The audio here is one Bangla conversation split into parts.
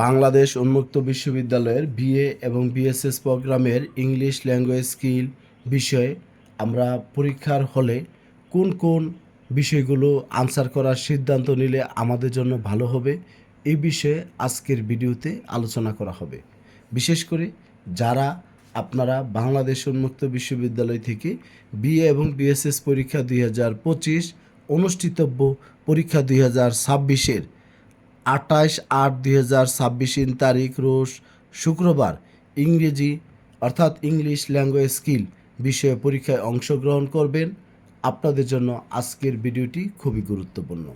বাংলাদেশ উন্মুক্ত বিশ্ববিদ্যালয়ের বিএ এবং বিএসএস প্রোগ্রামের ইংলিশ ল্যাঙ্গুয়েজ স্কিল বিষয়ে আমরা পরীক্ষার হলে কোন কোন বিষয়গুলো আনসার করার সিদ্ধান্ত নিলে আমাদের জন্য ভালো হবে এই বিষয়ে আজকের ভিডিওতে আলোচনা করা হবে। বিশেষ করে যারা আপনারা বাংলাদেশ উন্মুক্ত বিশ্ববিদ্যালয় থেকে বিএ এবং বিএসএস পরীক্ষা 2025 অনুষ্ঠিতব্য পরীক্ষা 2026-এর 28/8/2026 তারিখ রোজ শুক্রবার ইংরেজি অর্থাৎ ইংলিশ ল্যাঙ্গুয়েজ স্কিল বিষয়ে পরীক্ষায় অংশগ্রহণ করবেন। আপনাদের জন্য আজকের ভিডিওটি খুবই গুরুত্বপূর্ণ,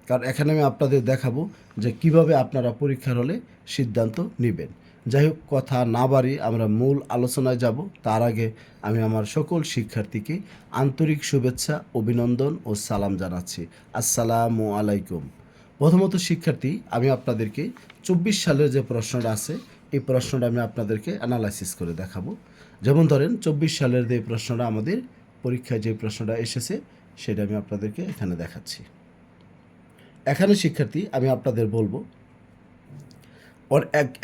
কারণ এখানে আমি আপনাদের দেখাবো যে কিভাবে আপনারা পরীক্ষার হলে সিদ্ধান্ত নেবেন। যাই হোক, কথা না বাড়ি আমরা মূল আলোচনায় যাব। তার আগে আমি আমার সকল শিক্ষার্থীকে আন্তরিক শুভেচ্ছা, অভিনন্দন ও সালাম জানাচ্ছি। আসসালামু আলাইকুম। প্রথমত শিক্ষার্থী, আমি আপনাদেরকে 24 সালের যে প্রশ্নটা আছে এই প্রশ্নটা আমি আপনাদেরকে অ্যানালাইসিস করে দেখাবো। যেমন ধরেন 24 সালের যে প্রশ্নটা আমাদের পরীক্ষায় যে প্রশ্নটা এসেছে সেটা আমি আপনাদেরকে এখানে দেখাচ্ছি। এখানে শিক্ষার্থী আমি আপনাদের বলবো,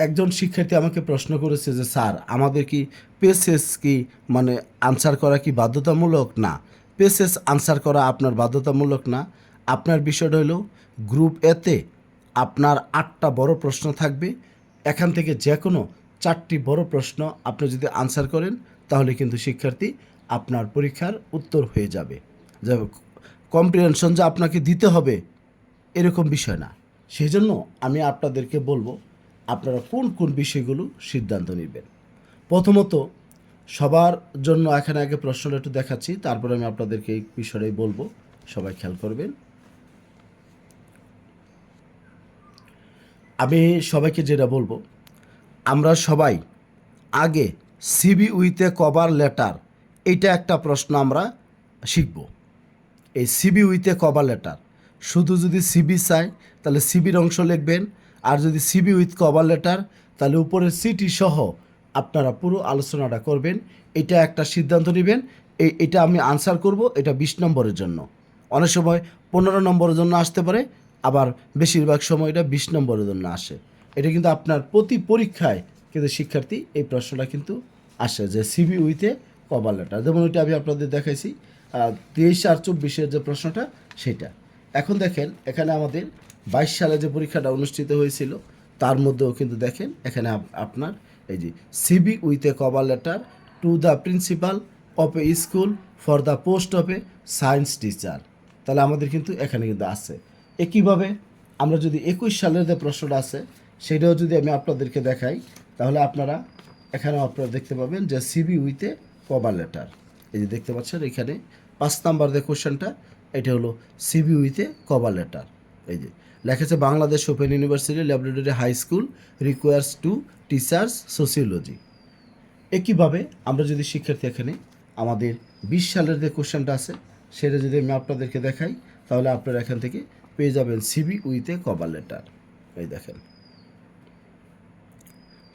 একজন শিক্ষার্থী আমাকে প্রশ্ন করেছে যে স্যার আমাদের কি পেসেস কি মানে আনসার করা কি বাধ্যতামূলক? না, পেসেস আনসার করা আপনার বাধ্যতামূলক না। আপনার বিষয়টা হলো গ্রুপ এতে আপনার 8টা বড় প্রশ্ন থাকবে, এখান থেকে যে কোনো 4টি বড় প্রশ্ন আপনি যদি আনসার করেন তাহলে কিন্তু শিক্ষার্থী আপনার পরীক্ষার উত্তর হয়ে যাবে। যে কম্প্রিহেনশন যে আপনাকে দিতে হবে এরকম বিষয় না। সেই জন্য আমি আপনাদেরকে বলবো আপনারা কোন কোন বিষয়গুলো সিদ্ধান্ত নেবেন। প্রথমত সবার জন্য এখানে আগে প্রশ্নটা একটু দেখাচ্ছি, তারপরে আমি আপনাদেরকে এই বিষয়টাই বলবো, সবাই খেয়াল করবেন। আমি সবাইকে যেটা বলবো, আমরা সবাই আগে CB with a cover letter এইটা একটা প্রশ্ন আমরা শিখব। এই CB with a cover letter, শুধু যদি সিবি চাই তাহলে সিবির অংশ লিখবেন, আর যদি সিবি উইথ কভার লেটার তাহলে উপরে সিটি সহ আপনারা পুরো আলোচনাটা করবেন। এটা একটা সিদ্ধান্ত নেবেন। এটা আমি আনসার করব, এটা 20 নম্বরের জন্য, অনেক সময় 15 নম্বরের জন্য আসতে পারে, আবার বেশিরভাগ সময় এটা 20 নম্বরের জন্য আসে। এটা কিন্তু আপনার প্রতি পরীক্ষায় কিন্তু শিক্ষার্থী এই প্রশ্নটা কিন্তু আসে যে সিবি উইথে কভার লেটার। যেমন ওইটা আমি আপনাদের দেখাইছি 23 আর 24-এর যে প্রশ্নটা সেটা। এখন দেখেন এখানে আমাদের 22 সালে যে পরীক্ষাটা অনুষ্ঠিত হয়েছিল তার মধ্যেও কিন্তু দেখেন এখানে আপনার এই যে CB with a cover letter to the principal of A school for the post of a science teacher, তাহলে আমাদের কিন্তু এখানে কিন্তু আছে। একইভাবে আমরা যদি 21 সালের যে প্রশ্নটা আছে সেটাও যদি আমি আপনাদেরকে দেখাই তাহলে আপনারা এখানেও আপনারা দেখতে পাবেন যে CB with a cover letter. এই যে দেখতে পাচ্ছেন এখানে 5 নাম্বার যে কোশ্চেনটা, এটা হলো CV with a cover letter. এই যে লেখেছে Bangladesh open university laboratory high school requires two teachers sociology. একইভাবে আমরা যদি শিক্ষার্থী এখানে আমাদের 20 সালের যে কোশ্চেনটা আছে সেটা যদি আমি আপনাদেরকে দেখাই তাহলে আপনারা এখান থেকে পেয়ে যাবেন CV with a cover letter. এই দেখেন,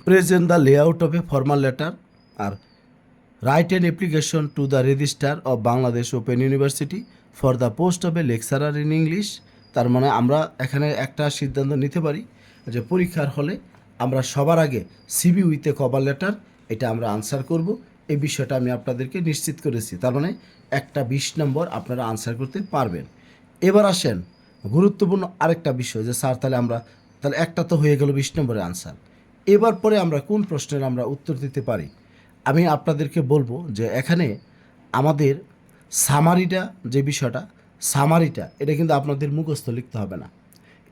present the layout of a formal letter আর write an application to the registrar of Bangladesh open University for the post of a lecturer in English. তার মানে আমরা এখানে একটা সিদ্ধান্ত নিতে পারি যে পরীক্ষার হলে আমরা সবার আগে CB with a cover letter এটা আমরা আনসার করব। এই বিষয়টা আমি আপনাদেরকে নিশ্চিত করেছি, তার মানে একটা 20 নম্বর আপনারা আনসার করতে পারবেন। এবার আসেন গুরুত্বপূর্ণ আরেকটা বিষয় যে স্যার তাহলে একটা তো হয়ে গেল 20 নম্বরের আনসার, এবার পরে আমরা কোন প্রশ্নের আমরা উত্তর দিতে পারি। আমি আপনাদেরকে বলবো যে এখানে আমাদের সামারিটা যে বিষয়টা, সামারিটা এটা কিন্তু আপনাদের মুখস্থ লিখতে হবে না।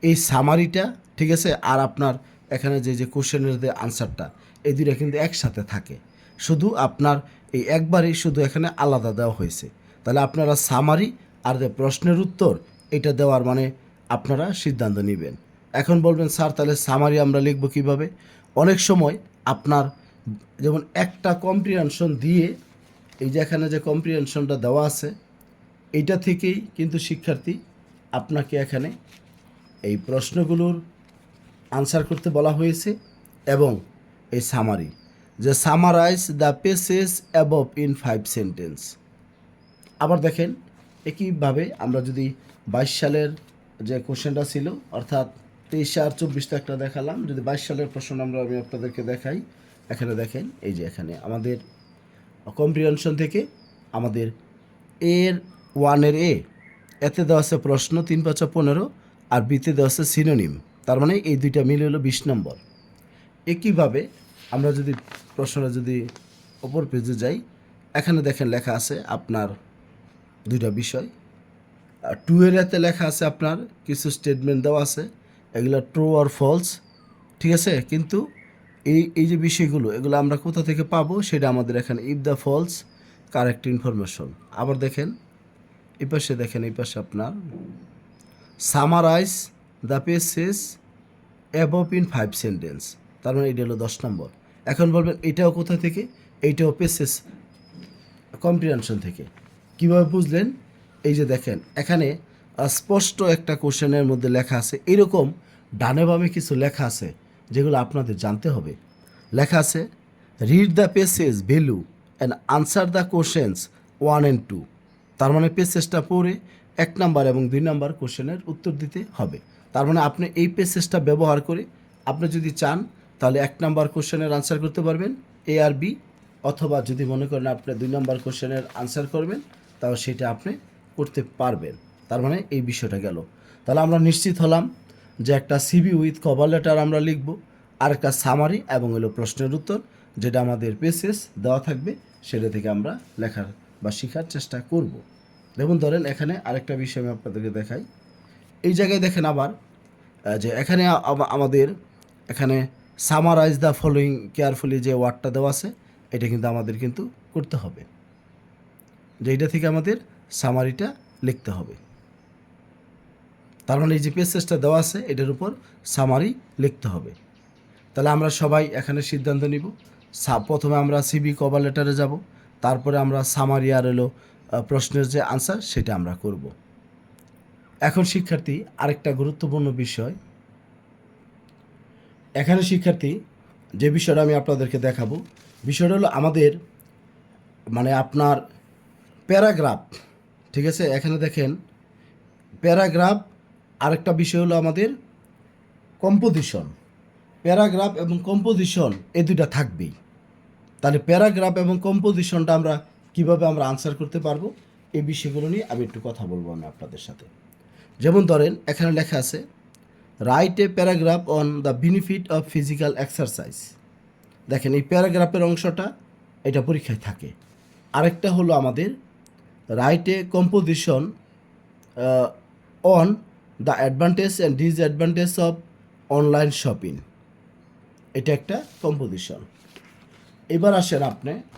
এই সামারিটা ঠিক আছে, আর আপনার এখানে যে কোশ্চেনের যে আনসারটা এই দুইটা কিন্তু একসাথে থাকে, শুধু আপনার এই একবারই শুধু এখানে আলাদা দেওয়া হয়েছে। তাহলে আপনারা সামারি আর যে প্রশ্নের উত্তর এটা দেওয়ার মানে আপনারা সিদ্ধান্ত নেবেন। এখন বলবেন স্যার তাহলে সামারি আমরা লিখব কীভাবে? অনেক সময় আপনার যেমন একটা কম্প্রিহেনশন দিয়ে এই যে এখানে যে কম্প্রিহেনশনটা দেওয়া আছে এইটা থেকেই কিন্তু শিক্ষার্থী আপনাকে এখানে এই প্রশ্নগুলোর আনসার করতে বলা হয়েছে এবং এই সামারি যে summarise the passage above in 5 sentence. আবার দেখেন একইভাবে আমরা যদি 22 সালের যে কোশ্চেনটা ছিল অর্থাৎ 23 আর 24 তো একটা দেখালাম। যদি 22 সালের প্রশ্ন আমি আপনাদেরকে দেখাই, এখানে দেখেন, এই যে এখানে আমাদের কম্প্রিহেনশন থেকে আমাদের এর 1 এর এতে দেওয়া আছে প্রশ্ন 3 5 15, আর বিতে দেওয়া আছে সিনোনিম, তার মানে এই দুইটা মিলে হলো 20 নম্বর। একইভাবে আমরা যদি প্রশ্নটা যদি অপর পেজে যাই, এখানে দেখেন লেখা আছে আপনার দুইটা বিষয়। 2 এর এতে লেখা আছে আপনার কিছু স্টেটমেন্ট দেওয়া আছে, এগুলো ট্রু আর ফলস, ঠিক আছে। কিন্তু এই যে বিষয়গুলো, এগুলো আমরা কোথা থেকে পাবো সেটা আমাদের এখানে if the false correct information. আবার দেখেন এই পাশে, দেখেন এই পাশে আপনার summarise the passage above in 5 sentence, তার মানে এটা হলো 10 নম্বর। এখন বলবেন এটাও কোথা থেকে? এইটাও পেসেস কম্প্রিহেনশন থেকে। কীভাবে বুঝলেন? এই যে দেখেন এখানে স্পষ্ট একটা কোশ্চেনের মধ্যে লেখা আছে, এরকম ডানে বামে কিছু লেখা আছে যেগুলো আপনাদের জানতে হবে। লেখা আছে read the passage value and answer the questions 1 and 2, তার মানে পেসেজটা পড়ে 1 নাম্বার এবং 2 নাম্বার কোশ্চেনের উত্তর দিতে হবে। তার মানে আপনি এই পেসেজটা ব্যবহার করে আপনি যদি চান তাহলে 1 নাম্বার কোশ্চেনের আনসার করতে পারবেন এ আর বি, অথবা যদি মনে করেন আপনি 2 নাম্বার কোশ্চেনের আনসার করবেন তাহলে সেটা আপনি করতে পারবেন। তার মানে এই বিষয়টা গেল। তাহলে আমরা নিশ্চিত হলাম যে একটা সিভি উইথ কভার লেটার আমরা লিখব, আর একটা সামারি এবং হলো প্রশ্নের উত্তর, যেটা আমাদের পেসেস দেওয়া থাকবে সেটা থেকে আমরা লেখার বা শেখার চেষ্টা করব। দেখুন ধরেন এখানে আরেকটা বিষয় আমি আপনাদেরকে দেখাই। এই জায়গায় দেখেন আবার যে এখানে আমাদের এখানে সামারাইজ দ্য ফলোয়িং কেয়ারফুলি যে ওয়ার্ডটা দেওয়া আছে, এটা কিন্তু আমাদের কিন্তু করতে হবে, যে এটা থেকে আমাদের সামারিটা লিখতে হবে। তার মানে এই যে পেসেজটা দেওয়া আছে এটার উপর সামারি লিখতে হবে। তাহলে আমরা সবাই এখানে সিদ্ধান্ত নিব, প্রথমে আমরা সিবি কভার লেটারে যাব, তারপরে আমরা সামারি আর এলো প্রশ্নের যে আনসার সেটা আমরা করব। এখন শিক্ষার্থী আরেকটা গুরুত্বপূর্ণ বিষয়, এখানে শিক্ষার্থী যে বিষয়টা আমি আপনাদেরকে দেখাবো, বিষয়টা হলো আমাদের মানে আপনার প্যারাগ্রাফ, ঠিক আছে। এখানে দেখেন প্যারাগ্রাফ, আরেকটা বিষয় হলো আমাদের কম্পোজিশন। প্যারাগ্রাফ এবং কম্পোজিশন এই দুইটা থাকবেই। তাহলে প্যারাগ্রাফ এবং কম্পোজিশনটা আমরা কিভাবে আমরা আনসার করতে পারবো, এই বিষয়গুলো নিয়ে আমি একটু কথা বলবো আমি আপনাদের সাথে। যেমন ধরেন এখানে লেখা আছে right a paragraph on the benefit of physical exercise. দেখেন এই প্যারাগ্রাফের অংশটা এটা পরীক্ষায় থাকে। আরেকটা হলো আমাদের write a composition on the advantage and disadvantage of online shopping, এটা একটা কম্পোজিশন। এবার আসেন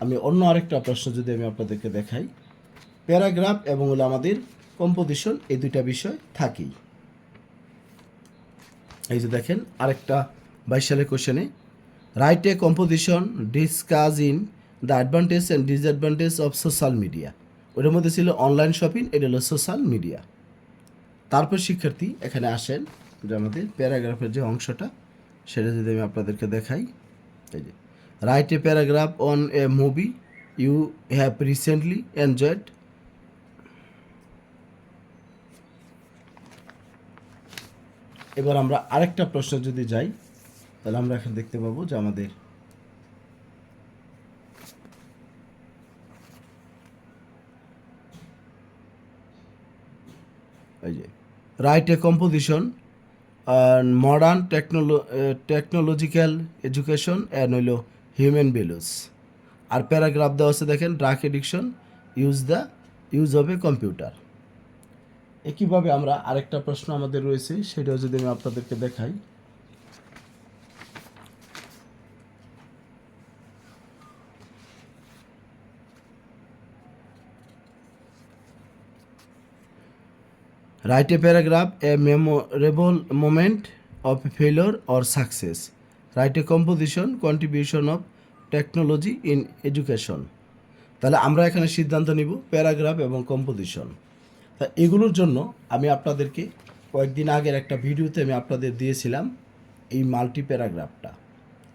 আমি অন্য আরেকটা প্রশ্ন যদি আমি আপনাদেরকে দেখাই, প্যারাগ্রাফ এবং হলো আমাদের কম্পোজিশন এই দুইটা বিষয় থাকেই। এই যে দেখেন আরেকটা 22 সালের কোশ্চেনে write a composition discuss in the advantage and disadvantage of social media, ওটার মধ্যে ছিল অনলাইন শপিং, এটা হলো সোশ্যাল মিডিয়া। তারপর শিক্ষার্থী এখানে আসেন যে আমাদের প্যারাগ্রাফের যে অংশটা সেটা যদি আমি আপনাদেরকে দেখাই, এই যে write a paragraph on a movie you have recently enjoyed. এবার আমরা আরেকটা প্রশ্ন যদি যাই, তাহলে আমরা এখন দেখতে পাবো যে আমাদের এই যে write A composition modern technological education and হইল হিউম্যান ভ্যালুস। আর প্যারাগ্রাফ দেওয়া আছে দেখেন drug addiction use of a computer. একইভাবে আমরা আরেকটা প্রশ্ন আমাদের রয়েছে, সেটাও যদি আমি আপনাদেরকে দেখাই, right a paragraph a memorable moment of failure or success, write a composition contribution of technology in education. তাহলে আমরা এখানে সিদ্ধান্ত নিব প্যারাগ্রাফ এবং কম্পোজিশন। তা এগুলোর জন্য আমি আপনাদেরকে কয়েকদিন আগের একটা ভিডিওতে আমি আপনাদের দিয়েছিলাম এই মাল্টি প্যারাগ্রাফটা।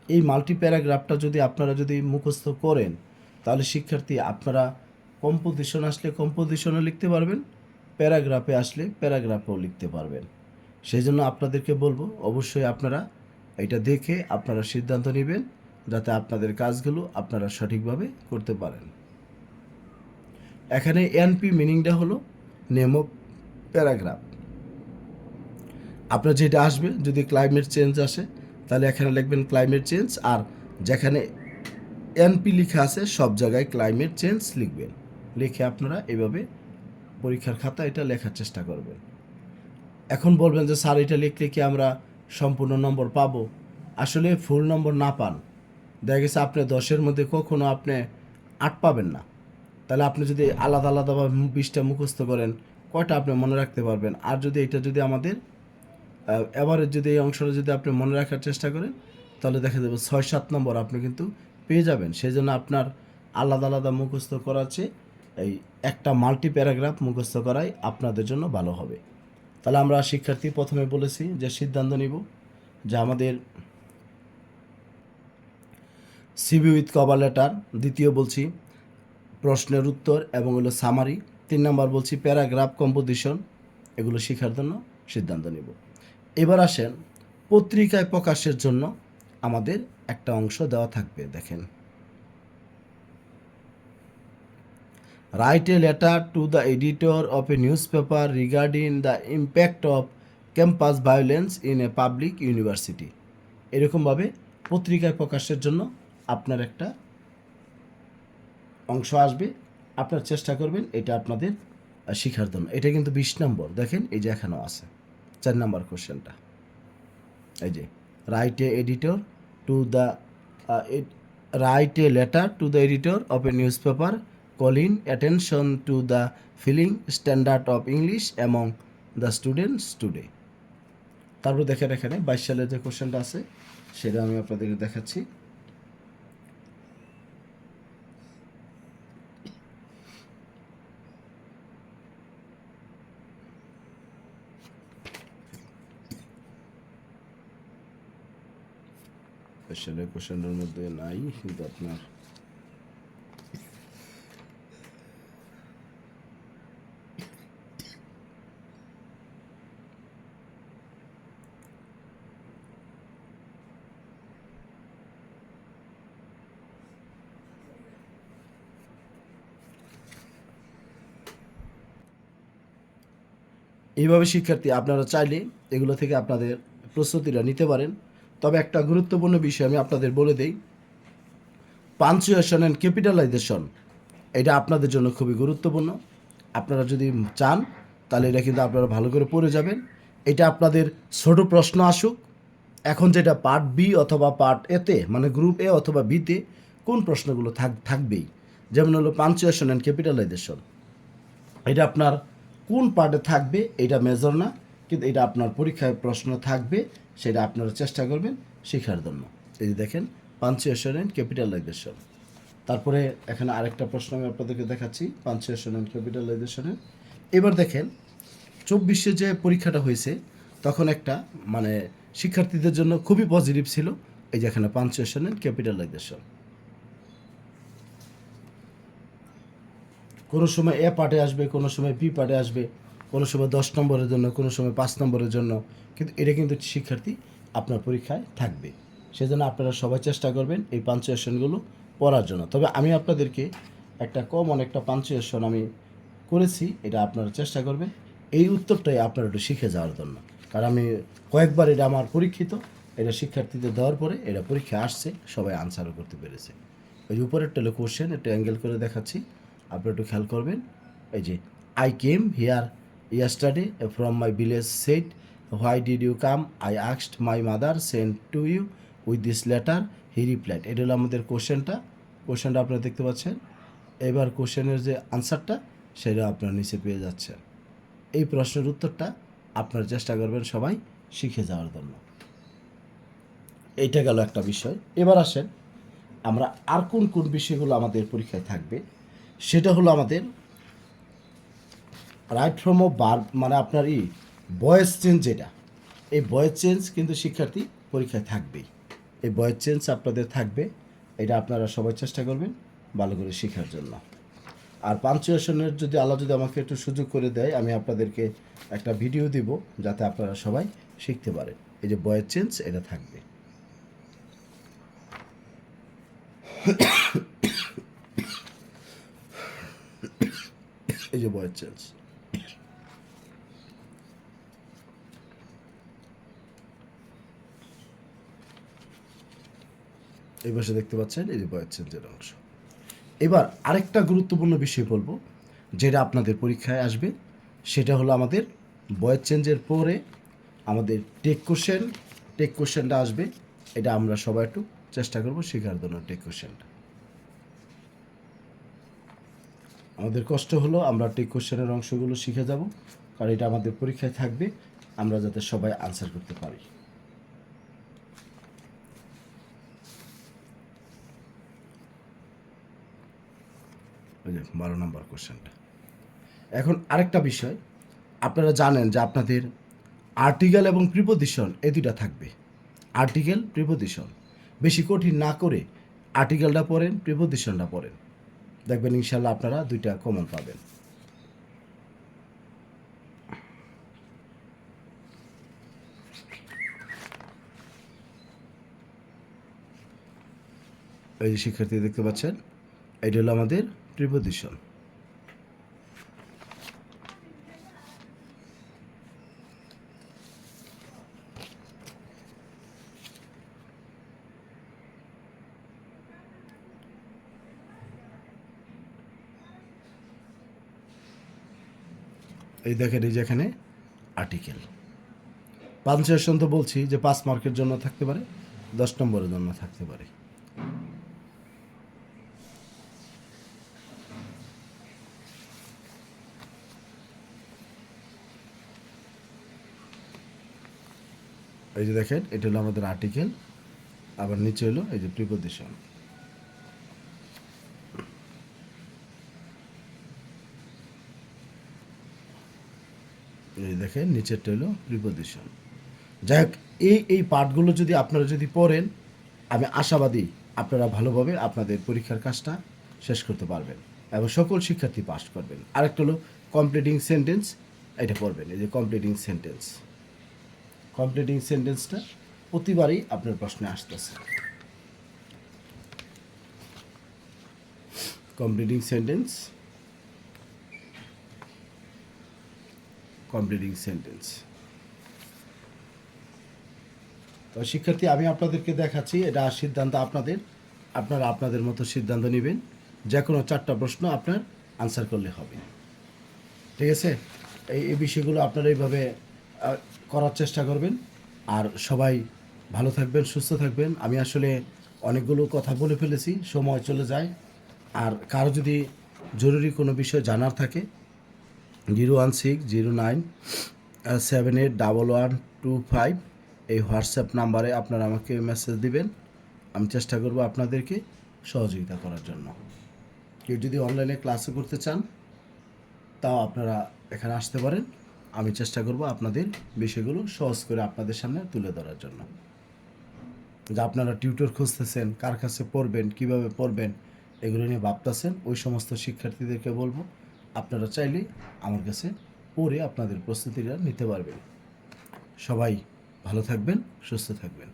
এই মাল্টি প্যারাগ্রাফটা যদি আপনারা যদি মুখস্থ করেন তাহলে শিক্ষার্থী আপনারা কম্পোজিশন আসলে কম্পোজিশনও লিখতে পারবেন, প্যারাগ্রাফে আসলে প্যারাগ্রাফও লিখতে পারবেন। সেই জন্য আপনাদেরকে বলবো অবশ্যই আপনারা এটা দেখে আপনারা সিদ্ধান্ত নেবেন যাতে আপনাদের কাজগুলো আপনারা সঠিকভাবে করতে পারেন। এখানে এনপি মিনিংটা হলো নেম অফ প্যারাগ্রাফ। আপনার যেটা আসবে, যদি ক্লাইমেট চেঞ্জ আসে তাহলে এখানে লিখবেন ক্লাইমেট চেঞ্জ, আর যেখানে এনপি লেখা আছে সব জায়গায় ক্লাইমেট চেঞ্জ লিখবেন। লিখে আপনারা এভাবে পরীক্ষার খাতা এটা লেখার চেষ্টা করবেন। এখন বলবেন যে স্যার এটা লিখলে কি আমরা সম্পূর্ণ নম্বর পাবো? আসলে ফুল নম্বর না পান, দেখা গেছে আপনি 10-এর মধ্যে কখনো আপনি 8 পাবেন না। তাহলে আপনি যদি আলাদা আলাদাভাবে 20টা মুখস্থ করেন, কয়টা আপনি মনে রাখতে পারবেন? আর যদি এটা যদি আমাদের এভারেজ যদি এই অংশটা যদি আপনি মনে রাখার চেষ্টা করেন, তাহলে দেখা যাবে 6-7 নম্বর আপনি কিন্তু পেয়ে যাবেন। সেই জন্য আপনার আলাদা আলাদা মুখস্থ করার চেয়ে এই একটা মাল্টি প্যারাগ্রাফ মুখস্থ করাই আপনাদের জন্য ভালো হবে। তাহলে আমরা শিক্ষার্থী প্রথমে বলেছি যে সিদ্ধান্ত নিব যে আমাদের সিভি উইথ কভার লেটার, দ্বিতীয় বলছি প্রশ্নের উত্তর এবং হলো সামারি, 3 নাম্বার বলছি প্যারাগ্রাফ কম্পোজিশন, এগুলো শেখার জন্য সিদ্ধান্ত নিব। এবার আসেন পত্রিকায় প্রকাশের জন্য আমাদের একটা অংশ দেওয়া থাকবে। দেখেন, right a letter to the editor of a news paper regarding the impact of campus violence in a public university. এরকমভাবে পত্রিকায় প্রকাশের জন্য আপনার একটা অংশ আসবে, আপনার চেষ্টা করবেন এটা আপনাদের শেখার জন্য। এটা কিন্তু 20 নম্বর। দেখেন এই যে এখানেও আছে 4 নম্বর কোশ্চেনটা, এই যে write a editor to the write a letter to the editor of a newspaper calling attention to the falling standard of English among the students today. তারপর দেখেন এখানে 22 সালের যে কোশ্চেনটা আছে সেটা আমি আপনাদেরকে দেখাচ্ছি। আসলে কোশ্চেনের মধ্যে নাই, কিন্তু আপনার এইভাবে শিক্ষার্থী আপনারা চাইলে এগুলো থেকে আপনাদের প্রস্তুতিটা নিতে পারেন। তবে একটা গুরুত্বপূর্ণ বিষয় আমি আপনাদের বলে দেই, পাঞ্চুয়েশন অ্যান্ড ক্যাপিটালাইজেশন এটা আপনাদের জন্য খুবই গুরুত্বপূর্ণ। আপনারা যদি চান তাহলে এটা কিন্তু আপনারা ভালো করে পড়ে যাবেন। এটা আপনাদের ছোট প্রশ্ন আসুক, এখন যেটা পার্ট বি অথবা পার্ট এতে, মানে গ্রুপ এ অথবা বিতে কোন প্রশ্নগুলো থাকবেই, যেমন হলো পাঞ্চুয়েশন অ্যান্ড ক্যাপিটালাইজেশন, এটা আপনার কোন পার্টে থাকবে এটা মেজর না, কিন্তু এটা আপনার পরীক্ষায় প্রশ্ন থাকবে, সেটা আপনারা চেষ্টা করবেন শেখার জন্য। এই যে দেখেন পাঞ্চুয়েশন অ্যান্ড ক্যাপিটালাইজেশন। তারপরে এখানে আরেকটা প্রশ্ন আমি আপনাদেরকে দেখাচ্ছি পাঞ্চুয়েশন অ্যান্ড ক্যাপিটালাইজেশনের। এবার দেখেন 24-এ যে পরীক্ষাটা হয়েছে তখন একটা মানে শিক্ষার্থীদের জন্য খুবই পজিটিভ ছিল, এই যে এখানে পাঞ্চুয়েশন অ্যান্ড ক্যাপিটালাইজেশন। কোনো সময় এ পার্টে আসবে, কোনো সময় বি পার্টে আসবে, কোনো সময় 10 নম্বরের জন্য, কোনো সময় 5 নম্বরের জন্য, কিন্তু এটা কিন্তু শিক্ষার্থী আপনার পরীক্ষায় থাকবে। সেজন্য আপনারা সবাই চেষ্টা করবেন এই পাঞ্চুয়েশনগুলো পড়ার জন্য। তবে আমি আপনাদেরকে একটা কমন একটা পাঞ্চুয়েশন আমি করেছি, এটা আপনারা চেষ্টা করবেন এই উত্তরটাই আপনারা একটু শিখে যাওয়ার জন্য, কারণ আমি কয়েকবার এটা আমার পরীক্ষিত, এটা শিক্ষার্থীদের দেওয়ার পরে এটা পরীক্ষা আসছে, সবাই আনসারও করতে পেরেছে। ওই যে উপরের টেলে কোশ্চেন একটু অ্যাঙ্গেল করে দেখাচ্ছি, আপনি একটু খেয়াল করবেন। এই যে I came here yesterday from my village said why did you come, I asked my mother send to you with this letter, he replied. এটা হলো আমাদের কোশ্চেনটা আপনারা দেখতে পাচ্ছেন। এবার কোশ্চেনের যে আনসারটা সেটা আপনারা নিচে পেয়ে যাচ্ছেন। এই প্রশ্নের উত্তরটা আপনারা চেষ্টা করবেন সবাই শিখে যাওয়ার জন্য। এইটা গেল একটা বিষয়। এবার আসেন আমরা আর কোন কোন বিষয়গুলো আমাদের পরীক্ষায় থাকবে, সেটা হলো আমাদের রাইট ফ্রম অফ ভার্ব, মানে আপনার ভয়েস চেঞ্জ, যেটা এই ভয়েস চেঞ্জ কিন্তু শিক্ষার্থী পরীক্ষায় থাকবেই। এই ভয়েস চেঞ্জ আপনাদের থাকবে, এটা আপনারা সবাই চেষ্টা করবেন ভালো করে শেখার জন্য। আর পাঞ্চুয়েশনের যদি আল্লাহ যদি আমাকে একটু সুযোগ করে দেয়, আমি আপনাদেরকে একটা ভিডিও দিব যাতে আপনারা সবাই শিখতে পারেন। এই যে ভয়েস চেঞ্জ এটা থাকবে। এই যে ভয়েস চেঞ্জ, এই পাশে দেখতে পাচ্ছেন এই যে ভয়েস চেঞ্জের অংশ। এবার আরেকটা গুরুত্বপূর্ণ বিষয় বলবো যেটা আপনাদের পরীক্ষায় আসবে, সেটা হলো আমাদের ভয়েস চেঞ্জের পরে আমাদের টেক কোশ্চেনটা আসবে। এটা আমরা সবাই একটু চেষ্টা করবো শেখার জন্য। টেক কোশ্চেনটা আমাদের কষ্ট হলো আমরা টেক কোশ্চেনের অংশগুলো শিখে যাব, কারণ এটা আমাদের পরীক্ষায় থাকবে, আমরা যাতে সবাই আনসার করতে পারি। ওই যে 12 নম্বর কোশ্চেনটা। এখন আরেকটা বিষয়, আপনারা জানেন যে আপনাদের আর্টিকেল এবং প্রিপোজিশন এই দুইটা থাকবে। আর্টিকেল প্রিপোজিশন বেশি কঠিন না করে আর্টিকেলটা পড়েন, প্রিপোজিশনটা পড়েন, দেখবেন ইনশাল্লাহ আপনারা দুইটা কমন পাবেন। এই যে শিক্ষার্থী দেখতে পাচ্ছেন, এটা হলো আমাদের প্রিপোজিশন। এই দেখেন এই যে এখানে আর্টিকেল। পাঞ্চুয়েশন তো বলছি যে 5 মার্কের জন্য থাকতে পারে, 10 নম্বরের জন্য থাকতে পারে। এই যে দেখেন এটা হলো আমাদের আর্টিকেল, আবার নিচে হলো এই যে প্রিপোজিশন। এই দেখেন নিচেরটা হলো প্রিপোজিশন। যাই হোক, এই পার্টগুলো যদি আপনারা যদি পড়েন, আমি আশাবাদী আপনারা ভালোভাবে আপনাদের পরীক্ষার কাজটা শেষ করতে পারবেন এবং সকল শিক্ষার্থী পাস করবেন। আরেকটা হলো কমপ্লিটিং সেন্টেন্স, এটা পড়বেন। এই যে কমপ্লিটিং সেন্টেন্সটা প্রতিবারই আপনার প্রশ্নে আসতেছে। কমপ্লিটিং সেন্টেন্স তো শিক্ষার্থী, আমি আপনাদেরকে দেখাচ্ছি, এটা সিদ্ধান্ত আপনাদের, আপনারা আপনাদের মতো সিদ্ধান্ত নেবেন। যে কোনো 4টা প্রশ্ন আপনার আনসার করলে হবে, ঠিক আছে? এই বিষয়গুলো আপনারা এইভাবে করার চেষ্টা করবেন। আর সবাই ভালো থাকবেন, সুস্থ থাকবেন। আমি আসলে অনেকগুলো কথা বলে ফেলেছি, সময় চলে যায়। আর কারো যদি জরুরি কোনো বিষয় জানার থাকে 01609781125 এই হোয়াটসঅ্যাপ নাম্বারে আপনারা আমাকে মেসেজ দিবেন। আমি চেষ্টা করব আপনাদেরকে সহযোগিতা করার জন্য। কেউ যদি অনলাইনে ক্লাসে করতে চান তাও আপনারা এখানে আসতে পারেন। আমি চেষ্টা করব আপনাদের বিষয়গুলো সহজ করে আপনাদের সামনে তুলে ধরার জন্য। যে আপনারা টিউটর খুঁজতেছেন, কার কাছে পড়বেন, কিভাবে পড়বেন, এগুলো নিয়ে ভাবতেছেন, ওই সমস্ত শিক্ষার্থীদেরকে বলবো আপনারা চাইলে আমার কাছে পড়ে আপনাদের প্রস্তুতিটা নিতে পারবেন। সবাই ভালো থাকবেন, সুস্থ থাকবেন।